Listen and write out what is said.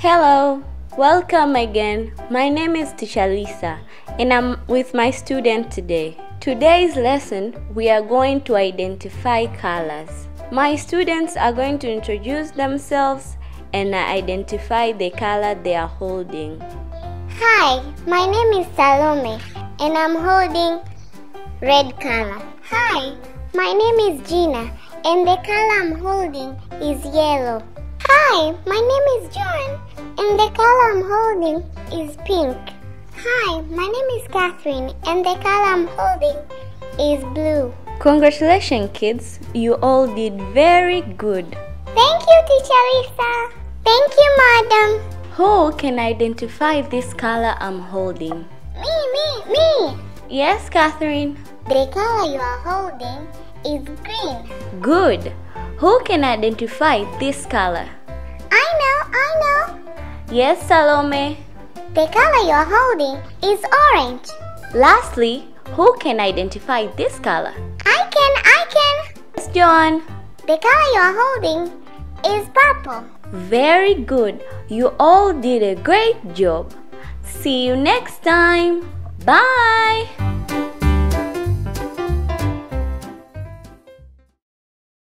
Hello, welcome again. My name is Teacher Lisa and I'm with my student today. Today's lesson we are going to identify colors. My students are going to introduce themselves and identify the color they are holding. Hi, my name is Salome and I'm holding red color. Hi, my name is Gina and the color I'm holding is yellow. Hi, my name is John and the color I'm holding is pink. Hi, my name is Catherine and the color I'm holding is blue. Congratulations kids, you all did very good. Thank you, Teacher Lisa. Thank you, Madam. Who can identify this color I'm holding? Me. Yes, Catherine. The color you are holding is green. Good. Who can identify this color? I know. Yes, Salome. The color you are holding is orange. Lastly, who can identify this color? I can. Yes, John. The color you are holding is purple. Very good. You all did a great job. See you next time. Bye.